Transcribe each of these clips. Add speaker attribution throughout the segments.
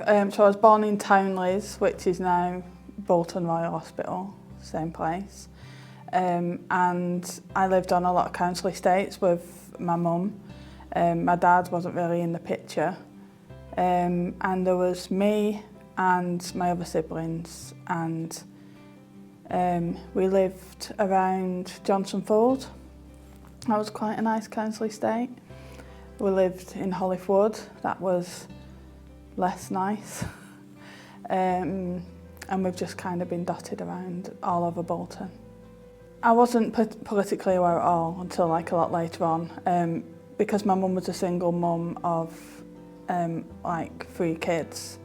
Speaker 1: So I was born in Townleys, which is now Bolton Royal Hospital, same place. And I lived on a lot of council estates with my mum. My dad wasn't really in the picture. And there was me and my other siblings, and we lived around Johnson Fold. That was quite a nice council estate. We lived in Hollywood, that was less nice. And we've just kind of been dotted around all over Bolton. I wasn't politically aware at all until like a lot later on, because my mum was a single mum of like 3 kids.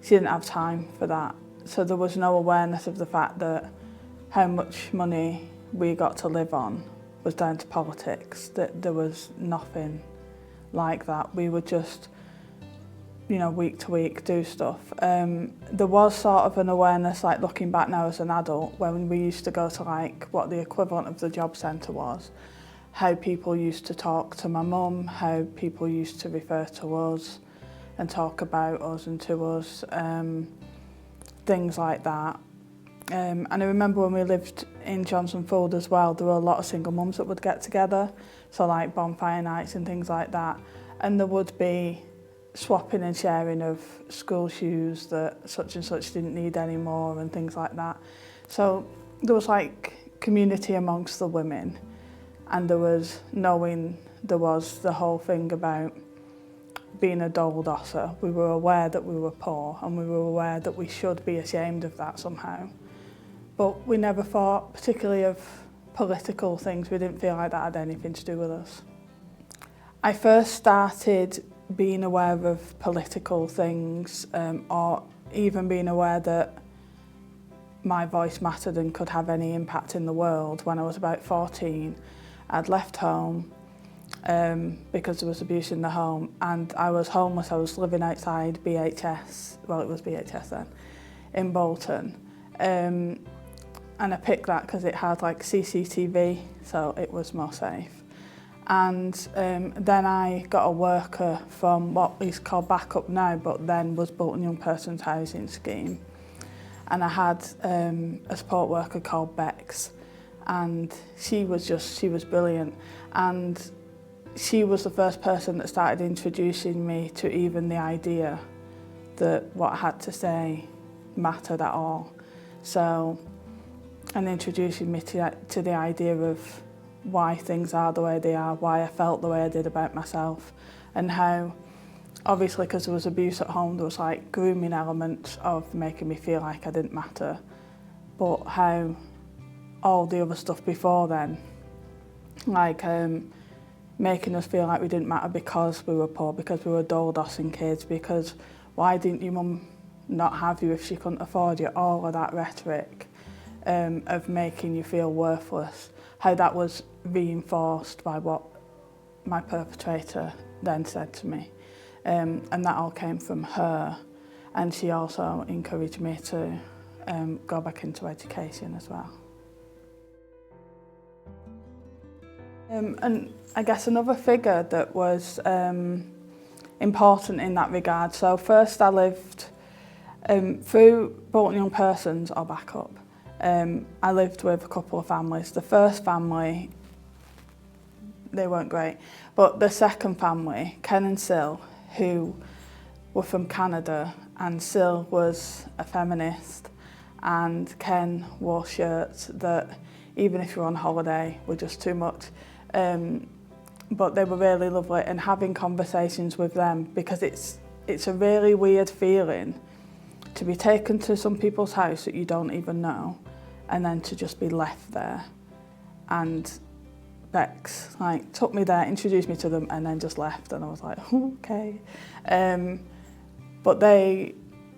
Speaker 1: She didn't have time for that, so there was no awareness of the fact that how much money we got to live on was down to politics, that there was nothing like that. We would just, you know, week to week do stuff. There was sort of an awareness, like looking back now as an adult, when we used to go to like what the equivalent of the job centre was, how people used to talk to my mum, how people used to refer to us and talk about us and to us, things like that. And I remember when we lived in Johnson Fold as well, there were a lot of single mums that would get together, so like bonfire nights and things like that. And there would be swapping and sharing of school shoes that such and such didn't need anymore and things like that. So there was like community amongst the women, and there was knowing there was the whole thing about being a dole dosser. We were aware that we were poor, and we were aware that we should be ashamed of that somehow. But we never thought particularly of political things. We didn't feel like that had anything to do with us. I first started being aware of political things, or even being aware that my voice mattered and could have any impact in the world when I was about 14. I'd left home because there was abuse in the home, and I was homeless. I was living outside BHS, well it was BHS then, in Bolton. And I picked that because it had like CCTV, so it was more safe. And then I got a worker from what is called Backup now, but then was Bolton Young Person's Housing Scheme. And I had a support worker called Bex, and she was brilliant. And she was the first person that started introducing me to even the idea that what I had to say mattered at all. So, and introducing me to the idea of why things are the way they are, why I felt the way I did about myself, and how, obviously because there was abuse at home, there was like grooming elements of making me feel like I didn't matter, but how all the other stuff before then, like making us feel like we didn't matter because we were poor, because we were dole-dossing kids, because why didn't your mum not have you if she couldn't afford you, all of that rhetoric of making you feel worthless, how that was reinforced by what my perpetrator then said to me. And that all came from her, and she also encouraged me to go back into education as well. And I guess another figure that was important in that regard, so first I lived through Bolton Young Persons or Backup. I lived with a couple of families. The first family, they weren't great, but the second family, Ken and Sil, who were from Canada, and Sil was a feminist, and Ken wore shirts that, even if you're on holiday, were just too much. But they were really lovely, and having conversations with them, because it's a really weird feeling to be taken to some people's house that you don't even know, and then to just be left there. And Bex took me there, introduced me to them, and then just left, and I was like, okay. But they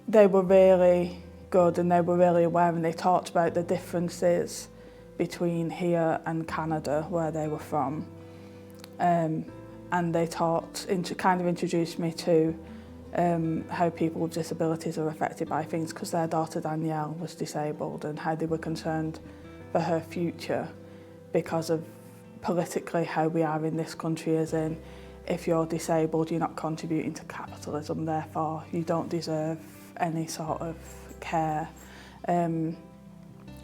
Speaker 1: were really good, and they were really aware, and they talked about the differences between here and Canada, where they were from. And they kind of introduced me to how people with disabilities are affected by things, because their daughter Danielle was disabled, and how they were concerned for her future because of politically how we are in this country, as in if you're disabled, you're not contributing to capitalism, therefore you don't deserve any sort of care.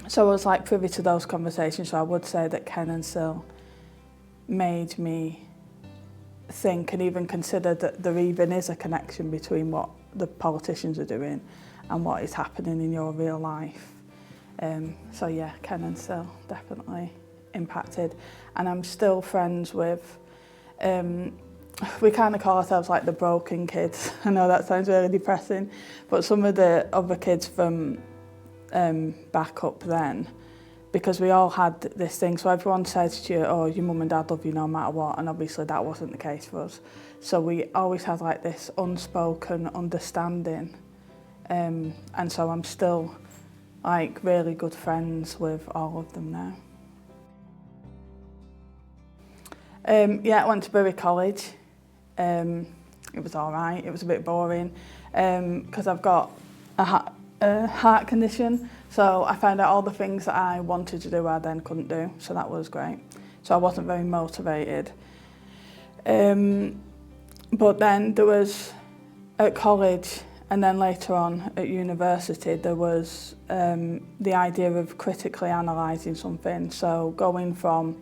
Speaker 1: So I was like privy to those conversations, so I would say that Ken and Sil made me think and even consider that there even is a connection between what the politicians are doing and what is happening in your real life. So yeah, Ken and Sil definitely impacted, and I'm still friends with, we kind of call ourselves like the broken kids. I know that sounds really depressing, but some of the other kids from back up then, because we all had this thing, so everyone says to you, oh, your mum and dad love you no matter what, and obviously that wasn't the case for us. So we always had like this unspoken understanding, and so I'm still like really good friends with all of them now. Yeah, I went to Bury College. It was all right. It was a bit boring because I've got a heart condition, so I found out all the things that I wanted to do I then couldn't do, so that was great. So I wasn't very motivated. But then there was, at college and then later on at university, there was the idea of critically analysing something. So going from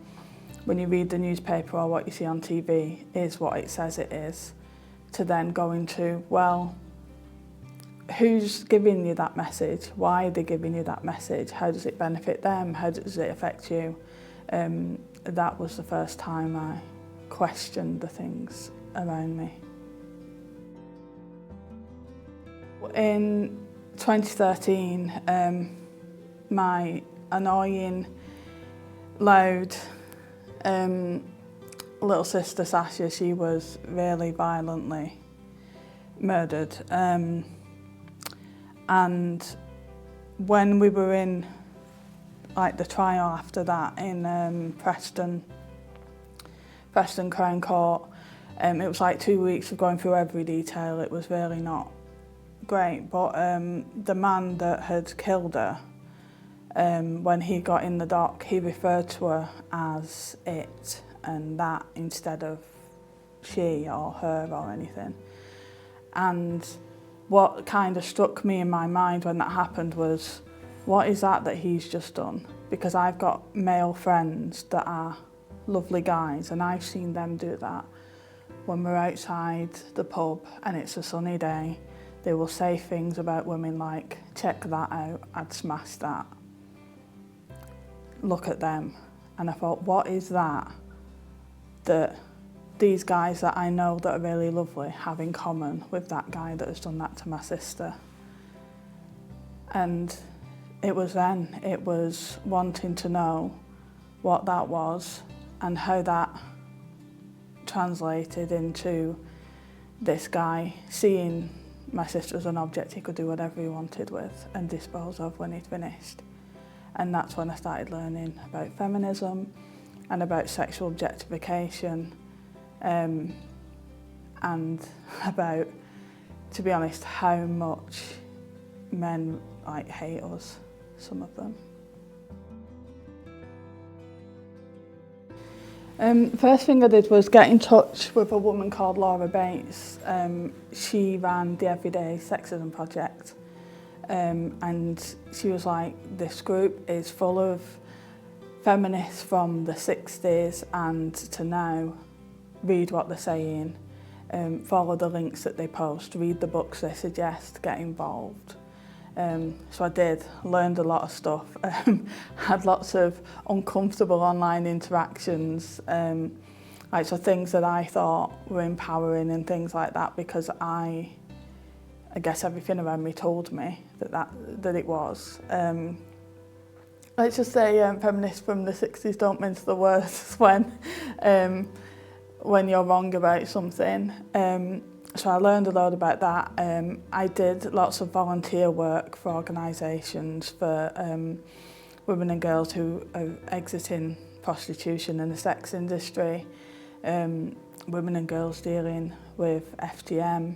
Speaker 1: when you read the newspaper or what you see on TV is what it says it is, to then going to, well, who's giving you that message? Why are they giving you that message? How does it benefit them? How does it affect you? That was the first time I questioned the things around me. In 2013, my annoying, loud little sister Sasha, she was really violently murdered. And when we were in like the trial after that in Preston Crown Court, it was like 2 weeks of going through every detail. It was really not great, but the man that had killed her, when he got in the dock, he referred to her as it and that instead of she or her or anything. And what kind of struck me in my mind when that happened was, what is that he's just done? Because I've got male friends that are lovely guys, and I've seen them do that. When we're outside the pub and it's a sunny day, they will say things about women like, check that out, I'd smash that. Look at them. And I thought, what is that these guys that I know that are really lovely have in common with that guy that has done that to my sister? And it was wanting to know what that was and how that translated into this guy seeing my sister as an object he could do whatever he wanted with and dispose of when he'd finished. And that's when I started learning about feminism and about sexual objectification, and about, to be honest, how much men like hate us, some of them. First thing I did was get in touch with a woman called Laura Bates. She ran the Everyday Sexism Project, and she was like, this group is full of feminists from the 60s and to now. Read what they're saying, follow the links that they post, read the books they suggest, get involved. So I did, learned a lot of stuff, had lots of uncomfortable online interactions, so things that I thought were empowering and things like that, because I guess everything around me told me that it was. Let's just say feminists from the 60s don't mince the words when you're wrong about something. So I learned a lot about that. I did lots of volunteer work for organisations for women and girls who are exiting prostitution and the sex industry, women and girls dealing with FGM,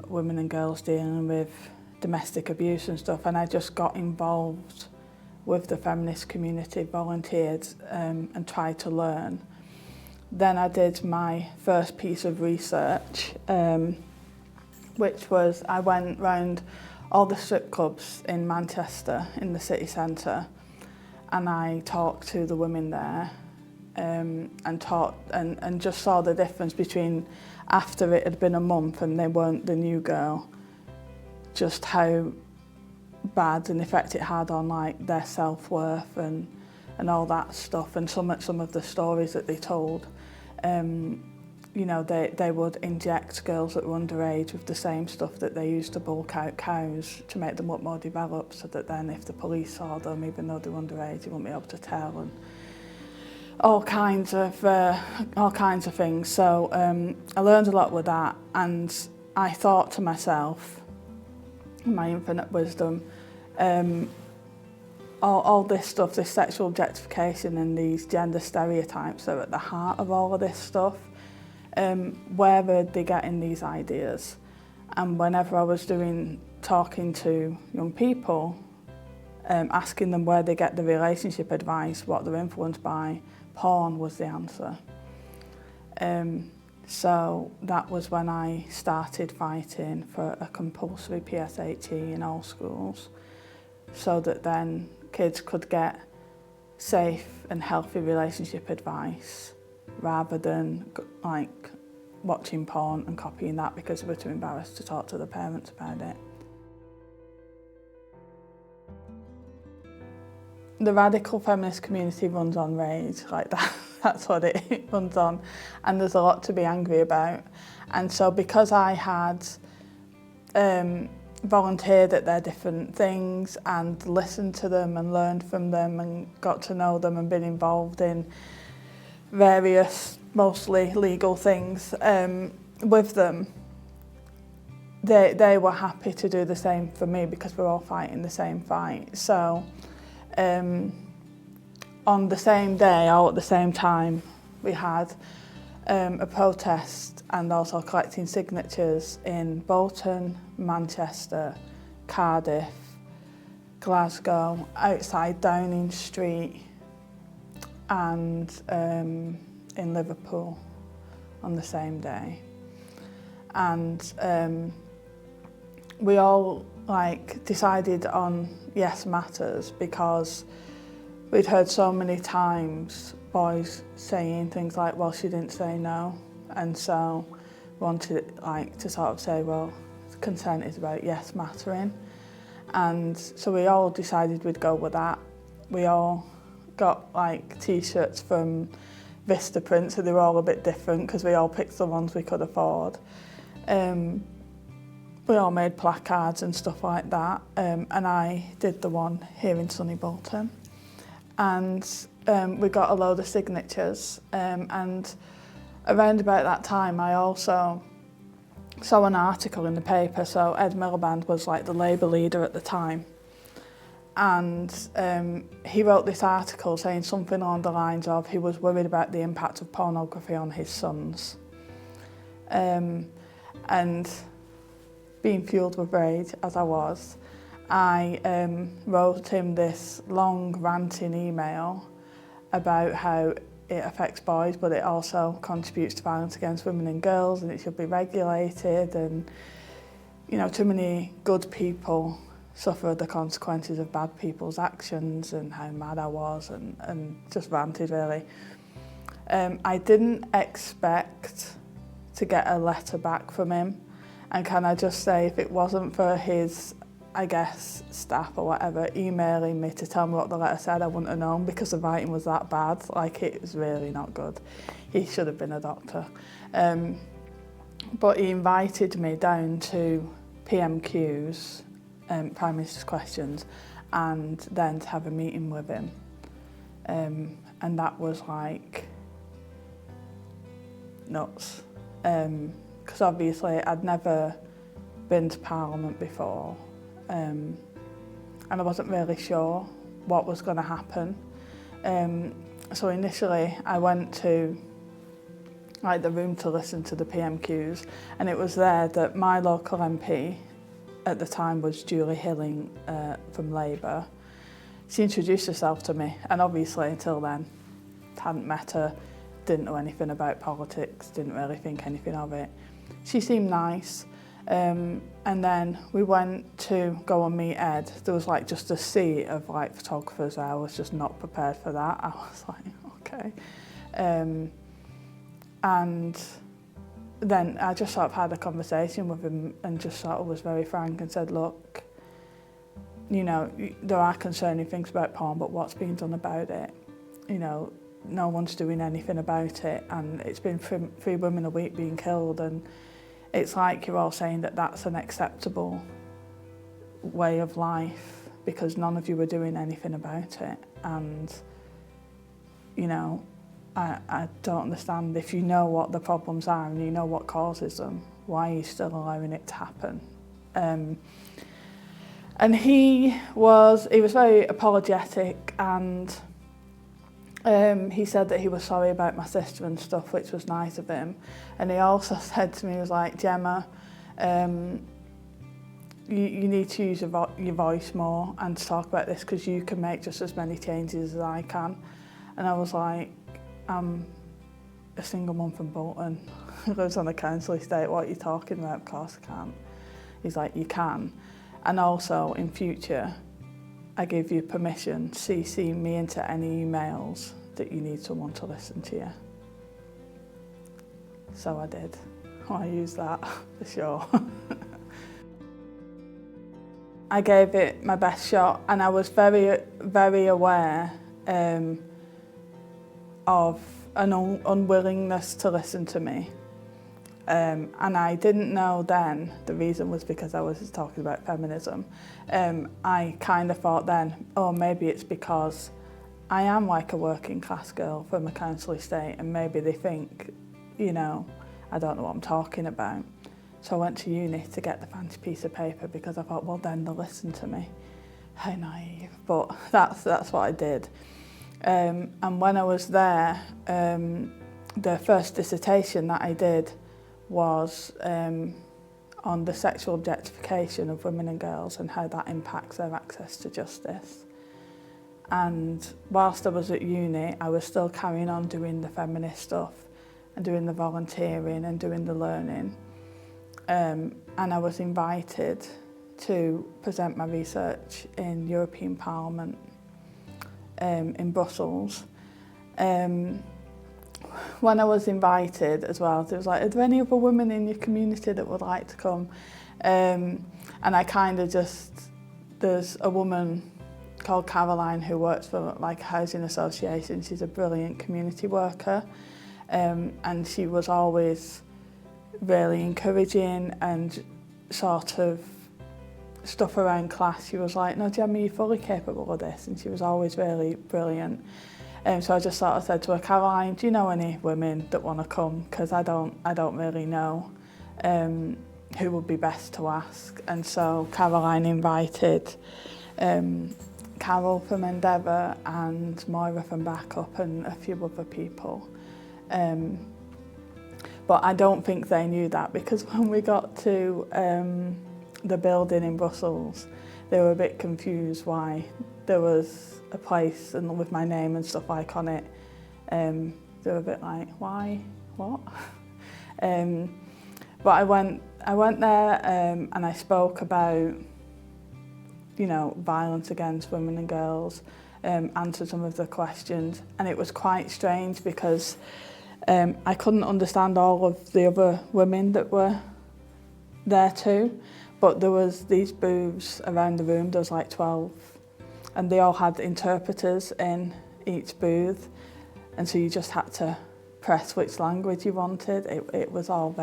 Speaker 1: women and girls dealing with domestic abuse and stuff, and I just got involved with the feminist community, volunteered and tried to learn. then I did my first piece of research, which was I went round all the strip clubs in Manchester, in the city centre, and I talked to the women there and just saw the difference between after it had been a month and they weren't the new girl, just how bad an effect it had on like their self-worth and all that stuff, and some of the stories that they told. You know, they would inject girls that were underage with the same stuff that they used to bulk out cows to make them look more developed, so that then if the police saw them, even though they were underage, they wouldn't be able to tell, and all kinds of things. So I learned a lot with that, and I thought to myself, in my infinite wisdom, all this stuff, this sexual objectification and these gender stereotypes are at the heart of all of this stuff. Where are they getting these ideas? And whenever I was talking to young people, asking them where they get the relationship advice, what they're influenced by, porn was the answer. So that was when I started fighting for a compulsory PSHE in all schools, so that then kids could get safe and healthy relationship advice rather than like watching porn and copying that because they were too embarrassed to talk to their parents about it. The radical feminist community runs on rage, like that. That's what it runs on, and there's a lot to be angry about. And so because I had volunteered at their different things and listened to them and learned from them and got to know them and been involved in various, mostly legal things with them, they were happy to do the same for me because we're all fighting the same fight. So on the same day, all at the same time, we had a protest and also collecting signatures in Bolton, Manchester, Cardiff, Glasgow, outside Downing Street, and in Liverpool on the same day. And we all decided on Yes Matters because we'd heard so many times boys saying things like, well, she didn't say no, and so wanted to sort of say, well, consent is about yes mattering. And so we all decided we'd go with that. We all got t-shirts from Vista Print, so they were all a bit different because we all picked the ones we could afford. We all made placards and stuff like that, and I did the one here in sunny Bolton. And we got a load of signatures, and around about that time I also saw an article in the paper. So Ed Miliband was the Labour leader at the time, and he wrote this article saying something along the lines of he was worried about the impact of pornography on his sons. And being fueled with rage as I was, I wrote him this long ranting email about how it affects boys, but it also contributes to violence against women and girls, and it should be regulated, and too many good people suffer the consequences of bad people's actions, and how mad I was, and just ranted really. I didn't expect to get a letter back from him, and can I just say, if it wasn't for his staff or whatever emailing me to tell me what the letter said, I wouldn't have known, because the writing was that bad. It was really not good. He should have been a doctor. But he invited me down to PMQs, Prime Minister's Questions, and then to have a meeting with him. And that was nuts. Because obviously I'd never been to Parliament before. And I wasn't really sure what was going to happen. So initially I went to the room to listen to the PMQs, and it was there that my local MP at the time was Julie Hilling from Labour. She introduced herself to me, and obviously until then hadn't met her, didn't know anything about politics, didn't really think anything of it. She seemed nice. And then we went to go and meet Ed. There was like just a sea of like photographers there. I was just not prepared for that. I was like, okay. And then I just sort of had a conversation with him and just sort of was very frank and said, look, you know, there are concerning things about porn, but what's being done about it? You know, no one's doing anything about it, and it's been 3 women a week being killed, and it's like you're all saying that that's an acceptable way of life because none of you are doing anything about it. And, you know, I don't understand. If you know what the problems are and you know what causes them, why are you still allowing it to happen? And he was very apologetic, and he said that he was sorry about my sister and stuff, which was nice of him. And he also said to me, he was like, Gemma, you need to use your voice more and to talk about this because you can make just as many changes as I can. And I was like, I'm a single mum from Bolton who lives on a council estate. What are you talking about? Of course I can't. He's like, you can. And also in future, I give you permission, CC me into any emails that you need someone to listen to you. So I did. I used that for sure. I gave it my best shot, and I was very, very aware of an unwillingness to listen to me. And I didn't know then the reason was because I was talking about feminism. I kind of thought then, oh, maybe it's because I am like a working class girl from a council estate, and maybe they think, you know, I don't know what I'm talking about. So I went to uni to get the fancy piece of paper because I thought, well, then they'll listen to me. How naive, but that's what I did. And when I was there, the first dissertation that I did was on the sexual objectification of women and girls and how that impacts their access to justice. And whilst I was at uni, I was still carrying on doing the feminist stuff and doing the volunteering and doing the learning. And I was invited to present my research in European Parliament in Brussels. When I was invited as well, there was like, are there any other women in your community that would like to come? And I kind of just, there's a woman called Caroline who works for like a housing association. She's a brilliant community worker, and she was always really encouraging and sort of stuff around class. She was like, no, Gemma, you're fully capable of this, and she was always really brilliant. So I just sort of said to her, Caroline, do you know any women that want to come? Because I don't really know who would be best to ask. And so Caroline invited Carol from Endeavour and Moira from Backup and a few other people. But I don't think they knew that, because when we got to the building in Brussels, they were a bit confused why there was a place and with my name and stuff like on it. They were a bit like, why, what? But I went there and I spoke about, you know, violence against women and girls, answered some of the questions, and it was quite strange because I couldn't understand all of the other women that were there too, but there was these booths around the room. There was like 12, and they all had interpreters in each booth, and so you just had to press which language you wanted. It was all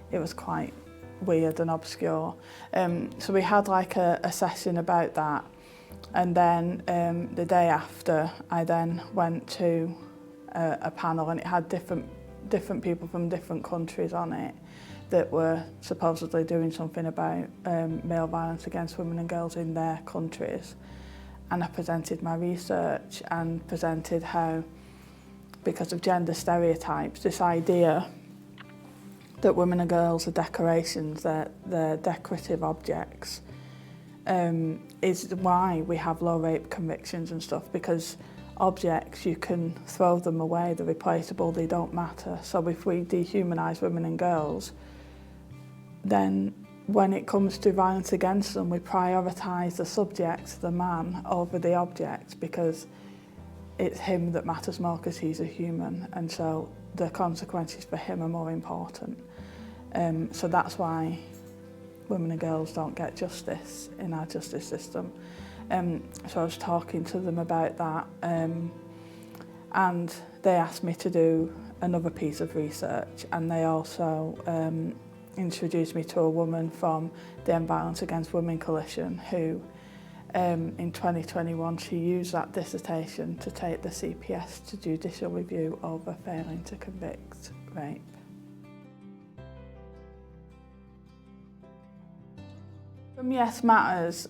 Speaker 1: it was quite weird and obscure. So we had like a session about that, and then the day after I then went to a panel, and it had different people from different countries on it that were supposedly doing something about male violence against women and girls in their countries. And I presented my research and presented how, because of gender stereotypes, this idea that women and girls are decorations, they're decorative objects, is why we have low rape convictions and stuff, because objects, you can throw them away, they're replaceable, they don't matter. So if we dehumanise women and girls, then when it comes to violence against them, we prioritise the subject, the man, over the object, because it's him that matters more because he's a human, and so the consequences for him are more important. So that's why women and girls don't get justice in our justice system. So I was talking to them about that, and they asked me to do another piece of research, and they also introduced me to a woman from the End Violence Against Women Coalition who in 2021 she used that dissertation to take the CPS to judicial review over failing to convict rape. From Yes Matters,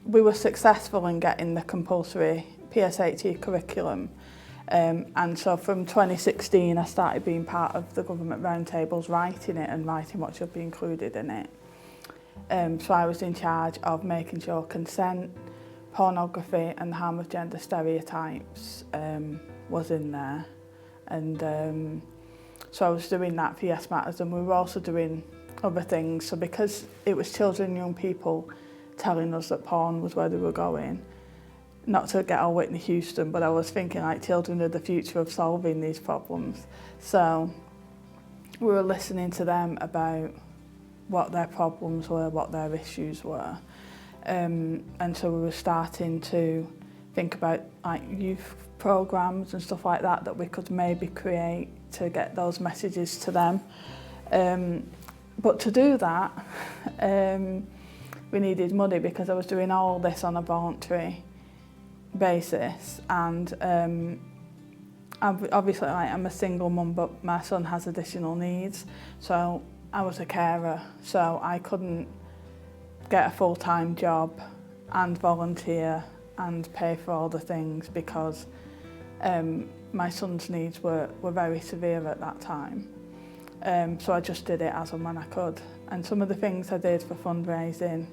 Speaker 1: we were successful in getting the compulsory PSHE curriculum. And so from 2016 I started being part of the government roundtables, writing it and writing what should be included in it. So I was in charge of making sure consent, pornography and the harm of gender stereotypes was in there. And so I was doing that for Yes Matters, and we were also doing other things. So because it was children and young people telling us that porn was where they were going, not to get all Whitney Houston, but I was thinking like children are the future of solving these problems. So we were listening to them about what their problems were, what their issues were. And so we were starting to think about like youth programs and stuff like that that we could maybe create to get those messages to them. But to do that, we needed money because I was doing all this on a voluntary basis, and obviously like, I'm a single mum, but my son has additional needs, so I was a carer, so I couldn't get a full-time job and volunteer and pay for all the things because my son's needs were very severe at that time. So I just did it as and when I could. And some of the things I did for fundraising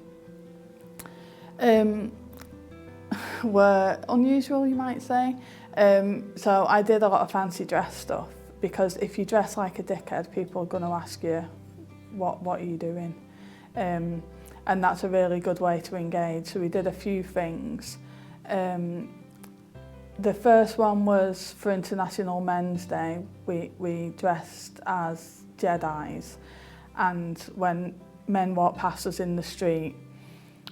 Speaker 1: were unusual, you might say. So I did a lot of fancy dress stuff because if you dress like a dickhead, people are going to ask you, what are you doing? And that's a really good way to engage. So we did a few things. The first one was for International Men's Day. We dressed as Jedis, and when men walked past us in the street,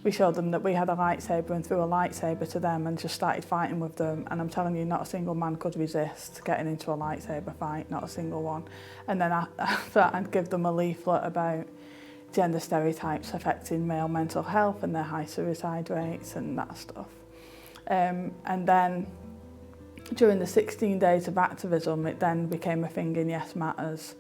Speaker 1: we showed them that we had a lightsaber and threw a lightsaber to them and just started fighting with them. And I'm telling you, not a single man could resist getting into a lightsaber fight, not a single one. And then after that, I'd give them a leaflet about gender stereotypes affecting male mental health and their high suicide rates and that stuff. And then during the 16 days of activism, it then became a thing in Yes Matters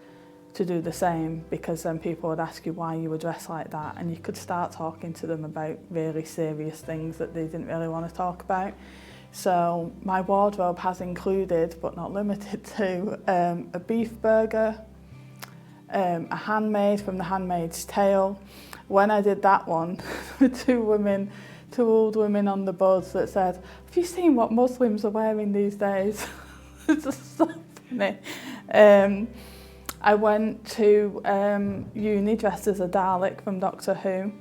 Speaker 1: to do the same, because then people would ask you why you were dressed like that, and you could start talking to them about really serious things that they didn't really want to talk about. So my wardrobe has included, but not limited to, a beef burger, a handmaid from The Handmaid's Tale. When I did that one, two old women on the bus that said, "Have you seen what Muslims are wearing these days?" It's just so funny. I went to uni dressed as a Dalek from Doctor Who.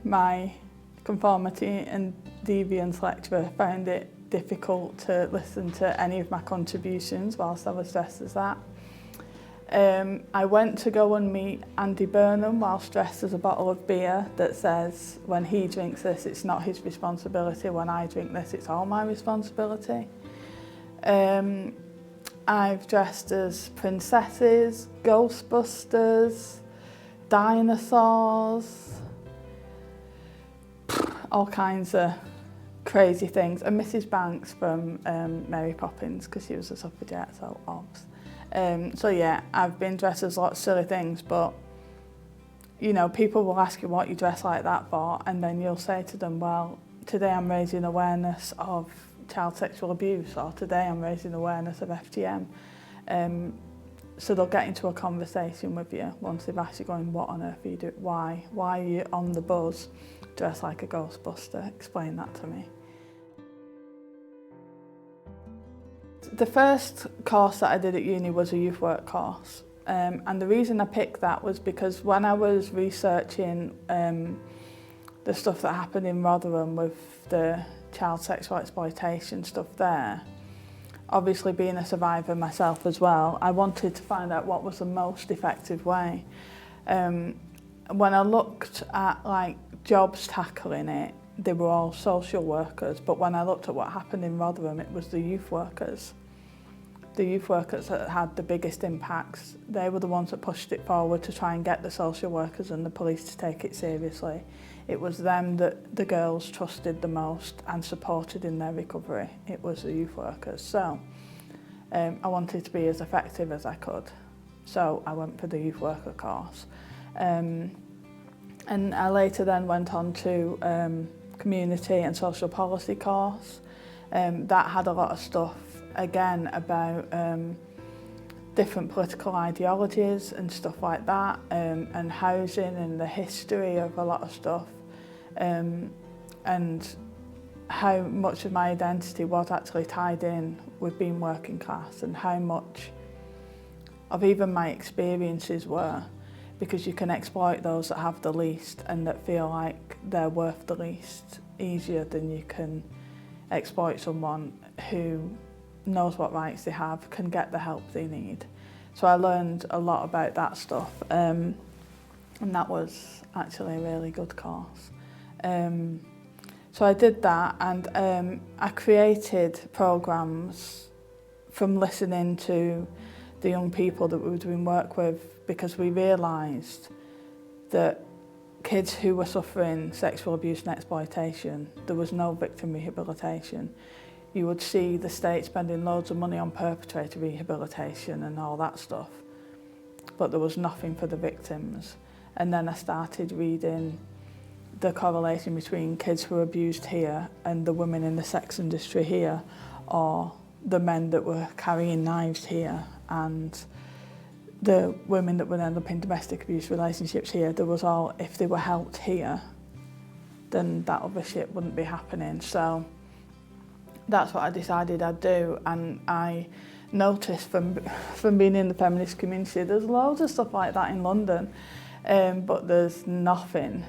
Speaker 1: My conformity and deviance lecturer found it difficult to listen to any of my contributions whilst I was dressed as that. I went to go and meet Andy Burnham whilst dressed as a bottle of beer that says, when he drinks this, it's not his responsibility. When I drink this, it's all my responsibility. I've dressed as princesses, Ghostbusters, dinosaurs, all kinds of crazy things. And Mrs. Banks from Mary Poppins, because she was a suffragette, so obs. So yeah, I've been dressed as lots of silly things, but you know, people will ask you what you dress like that for, and then you'll say to them, well, today I'm raising awareness of child sexual abuse, or today I'm raising awareness of FGM. So they'll get into a conversation with you once they've asked you, going, what on earth are you doing? Why are you on the bus dressed like a Ghostbuster? Explain that to me. The first course that I did at uni was a youth work course, and the reason I picked that was because when I was researching the stuff that happened in Rotherham with the child sexual exploitation stuff there, obviously being a survivor myself as well, I wanted to find out what was the most effective way. When I looked at like jobs tackling it, they were all social workers, but when I looked at what happened in Rotherham, it was the youth workers. The youth workers that had the biggest impacts. They were the ones that pushed it forward to try and get the social workers and the police to take it seriously. It was them that the girls trusted the most and supported in their recovery. It was the youth workers. So I wanted to be as effective as I could. So I went for the youth worker course. And I later then went on to community and social policy course. That had a lot of stuff again about different political ideologies and stuff like that, and housing and the history of a lot of stuff, and how much of my identity was actually tied in with being working class, and how much of even my experiences were, because you can exploit those that have the least and that feel like they're worth the least easier than you can exploit someone who knows what rights they have, can get the help they need. So I learned a lot about that stuff, and that was actually a really good course. So I did that, and I created programmes from listening to the young people that we were doing work with, because we realised that kids who were suffering sexual abuse and exploitation, there was no victim rehabilitation. You would see the state spending loads of money on perpetrator rehabilitation and all that stuff, but there was nothing for the victims. And then I started reading the correlation between kids who were abused here and the women in the sex industry here, or the men that were carrying knives here, and the women that would end up in domestic abuse relationships here. There was all, if they were helped here, then that other shit wouldn't be happening. So that's what I decided I'd do, and I noticed from being in the feminist community, there's loads of stuff like that in London, but there's nothing,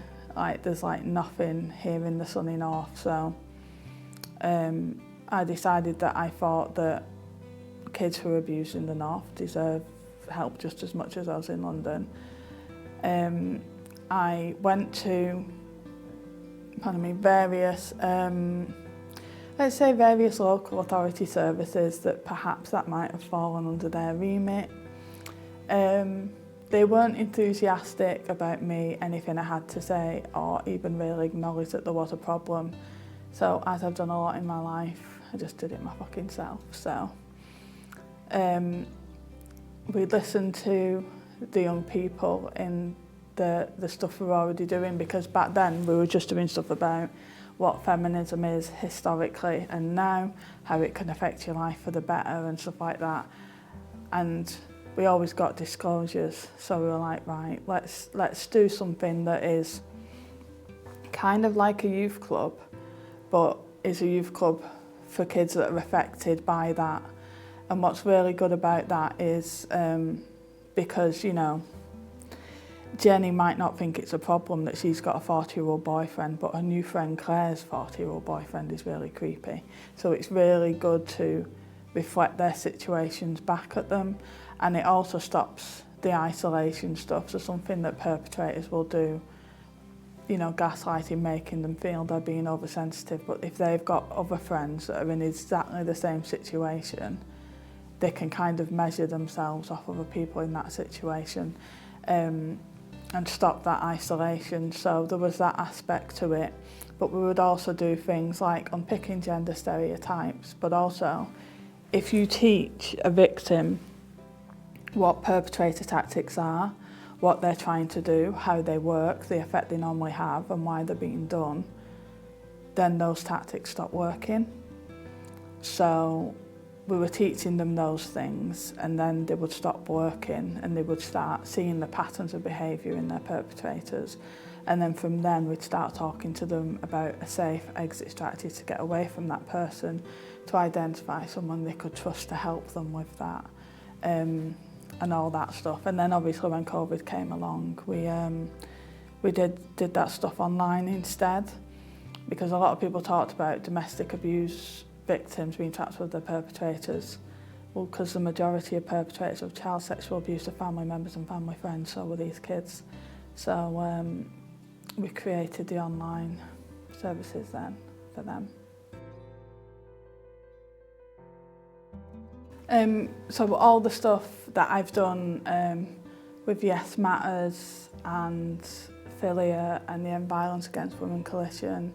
Speaker 1: there's nothing here in the sunny north. So I decided that I thought that kids who are abused in the north deserve help just as much as those in London. I went to, various let's say various local authority services that perhaps that might have fallen under their remit. They weren't enthusiastic about me, anything I had to say, or even really acknowledge that there was a problem. So as I've done a lot in my life, I just did it my fucking self. So we listened to the young people in the stuff we were already doing, because back then we were just doing stuff about what feminism is historically and now, how it can affect your life for the better and stuff like that. And we always got disclosures, so we were like, right, let's do something that is kind of like a youth club, but is a youth club for kids that are affected by that. And what's really good about that is because, you know, Jenny might not think it's a problem that she's got a 40-year-old boyfriend, but her new friend Claire's 40-year-old boyfriend is really creepy. So it's really good to reflect their situations back at them, and it also stops the isolation stuff. So something that perpetrators will do, you know, gaslighting, making them feel they're being oversensitive, but if they've got other friends that are in exactly the same situation, they can kind of measure themselves off other people in that situation, and stop that isolation. So there was that aspect to it, but we would also do things like unpicking gender stereotypes, but also if you teach a victim what perpetrator tactics are, what they're trying to do, how they work, the effect they normally have and why they're being done, then those tactics stop working. So we were teaching them those things, and then they would stop working and they would start seeing the patterns of behaviour in their perpetrators. And then from then we'd start talking to them about a safe exit strategy to get away from that person, to identify someone they could trust to help them with that, and all that stuff. And then obviously when COVID came along, we did that stuff online instead, because a lot of people talked about domestic abuse victims being trapped with their perpetrators. Well, because the majority of perpetrators of child sexual abuse are family members and family friends, so were these kids. So we created the online services then for them. So all the stuff that I've done with Yes Matters and Philia and the End Violence Against Women Coalition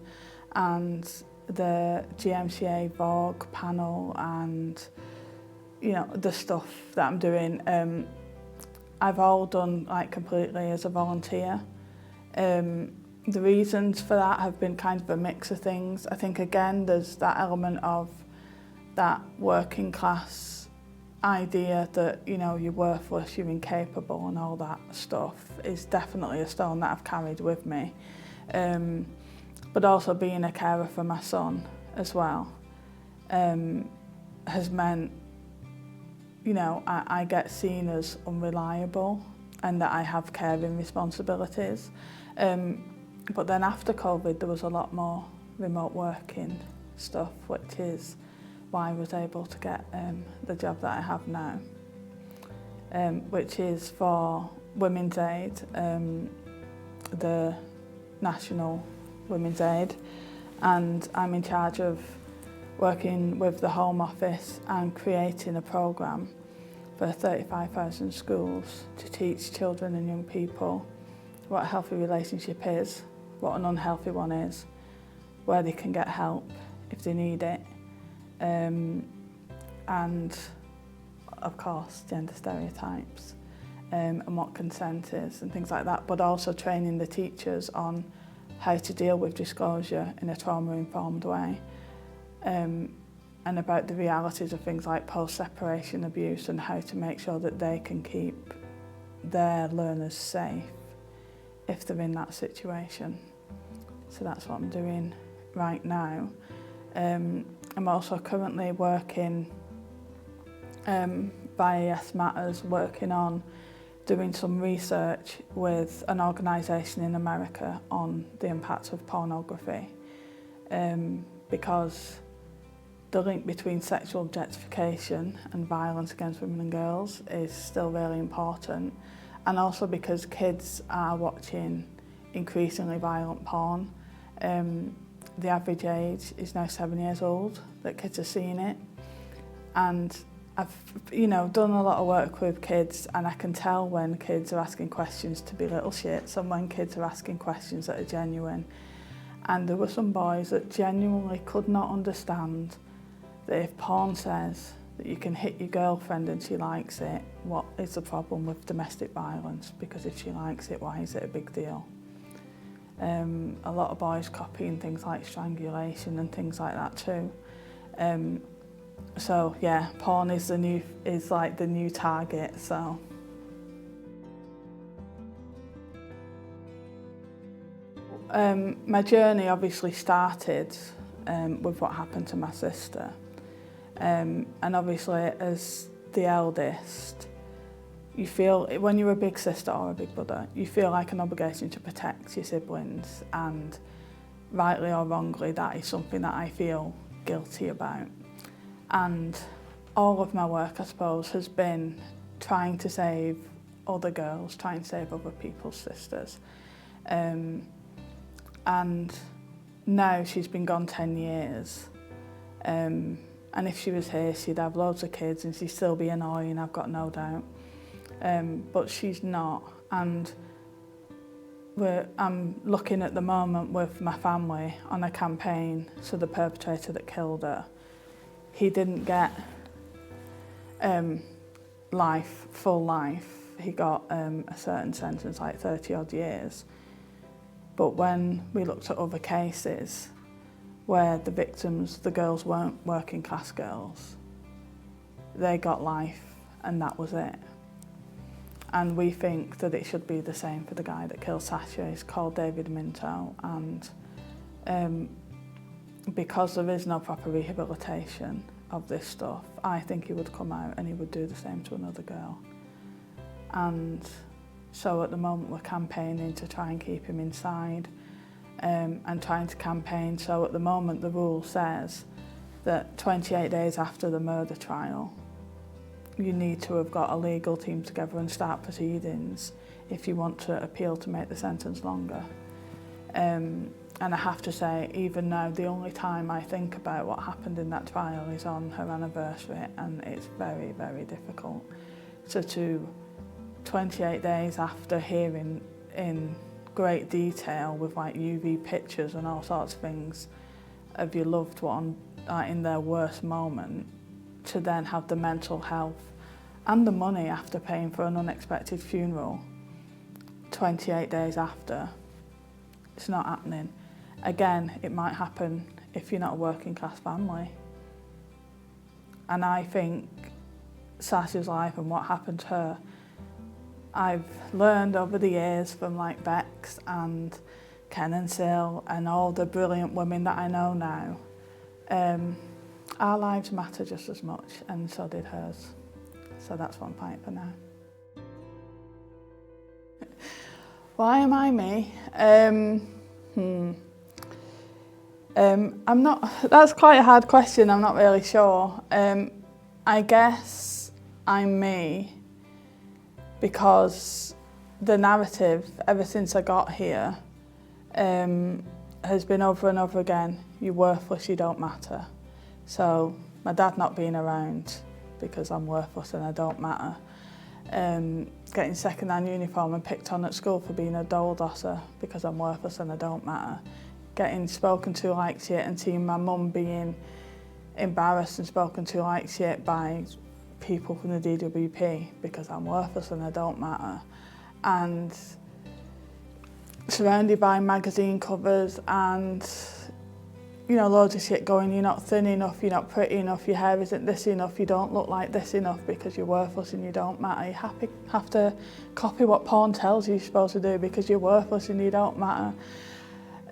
Speaker 1: and the GMCA Vogue panel, and the stuff that I'm doing, I've all done like completely as a volunteer. The reasons for that have been kind of a mix of things. I think again there's that element of that working class idea that you're worthless, you're incapable, and all that stuff is definitely a stone that I've carried with me. But also being a carer for my son as well has meant, I get seen as unreliable and that I have caring responsibilities. But then after COVID, there was a lot more remote working stuff, which is why I was able to get the job that I have now, which is for Women's Aid, the National Women's Aid, and I'm in charge of working with the Home Office and creating a programme for 35,000 schools to teach children and young people what a healthy relationship is, what an unhealthy one is, where they can get help if they need it, and of course gender stereotypes and what consent is and things like that, but also training the teachers on how to deal with disclosure in a trauma-informed way, and about the realities of things like post-separation abuse and how to make sure that they can keep their learners safe if they're in that situation. So that's what I'm doing right now. I'm also currently working via Yes Matters, working on doing some research with an organisation in America on the impacts of pornography, because the link between sexual objectification and violence against women and girls is still really important, and also because kids are watching increasingly violent porn. The average age is now 7 years old that kids are seeing it, and I've done a lot of work with kids, and I can tell when kids are asking questions to be little shits and when kids are asking questions that are genuine. And there were some boys that genuinely could not understand that if porn says that you can hit your girlfriend and she likes it, what is the problem with domestic violence? Because if she likes it, why is it a big deal? A lot of boys copying things like strangulation and things like that too. So yeah, porn is like the new target. So my journey obviously started with what happened to my sister, and obviously as the eldest, you feel, when you're a big sister or a big brother, you feel like an obligation to protect your siblings, and rightly or wrongly, that is something that I feel guilty about. And all of my work, I suppose, has been trying to save other girls, trying to save other people's sisters. And now she's been gone 10 years. And if she was here, she'd have loads of kids and she'd still be annoying, I've got no doubt. But she's not. And I'm looking at the moment with my family on a campaign, so the perpetrator that killed her, he didn't get full life. He got a certain sentence, like 30 odd years. But when we looked at other cases where the victims, the girls weren't working class girls, they got life and that was it. And we think that it should be the same for the guy that killed Sasha. He's called David Minto, and because there is no proper rehabilitation of this stuff, I think he would come out and he would do the same to another girl. And so at the moment we're campaigning to try and keep him inside, and trying to campaign. So at the moment the rule says that 28 days after the murder trial, you need to have got a legal team together and start proceedings if you want to appeal to make the sentence longer. And I have to say, even now, the only time I think about what happened in that trial is on her anniversary, and it's very, very difficult. So to 28 days after hearing in great detail with like UV pictures and all sorts of things of your loved one in their worst moment, to then have the mental health and the money after paying for an unexpected funeral 28 days after, it's not happening. Again, it might happen if you're not a working class family. And I think Sasha's life and what happened to her, I've learned over the years from like Bex and Ken and Sil and all the brilliant women that I know now, our lives matter just as much, and so did hers. So that's what I'm fighting for now. Why am I me? I'm not, that's quite a hard question, I'm not really sure. I guess I'm me because the narrative, ever since I got here, has been over and over again, you're worthless, you don't matter. So my dad not being around because I'm worthless and I don't matter. Getting second-hand uniform and picked on at school for being a dole dosser because I'm worthless and I don't matter. Getting spoken to like shit and seeing my mum being embarrassed and spoken to like shit by people from the DWP because I'm worthless and I don't matter. And surrounded by magazine covers and, you know, loads of shit going, you're not thin enough, you're not pretty enough, your hair isn't this enough, you don't look like this enough because you're worthless and you don't matter. You have to copy what porn tells you you're supposed to do because you're worthless and you don't matter.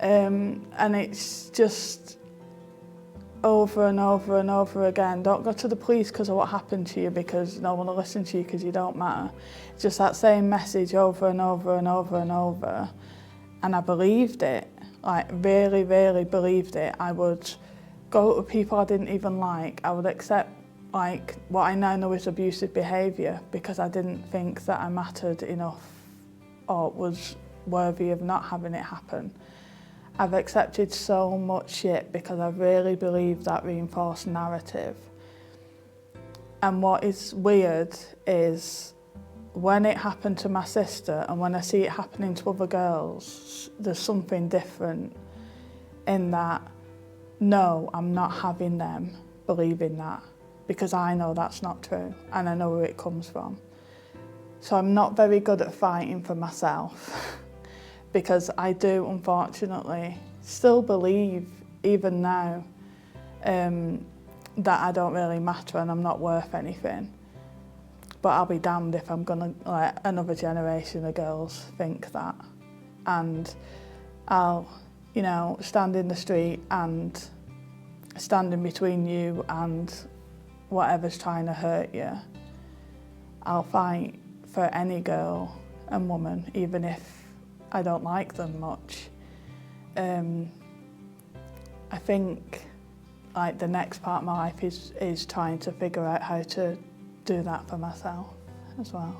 Speaker 1: And it's just over and over and over again. Don't go to the police because of what happened to you because no one will listen to you because you don't matter. It's just that same message over and over and over and over. And I believed it, like really, really believed it. I would go to people I didn't even like. I would accept like what I now know is abusive behaviour because I didn't think that I mattered enough or was worthy of not having it happen. I've accepted so much shit because I really believe that reinforced narrative. And what is weird is when it happened to my sister and when I see it happening to other girls, there's something different in that, no, I'm not having them believing that because I know that's not true and I know where it comes from. So I'm not very good at fighting for myself. Because I do, unfortunately, still believe, even now, that I don't really matter and I'm not worth anything. But I'll be damned if I'm gonna let another generation of girls think that. And I'll, you know, stand in the street and stand in between you and whatever's trying to hurt you. I'll fight for any girl and woman, even if I don't like them much. I think like the next part of my life is trying to figure out how to do that for myself as well.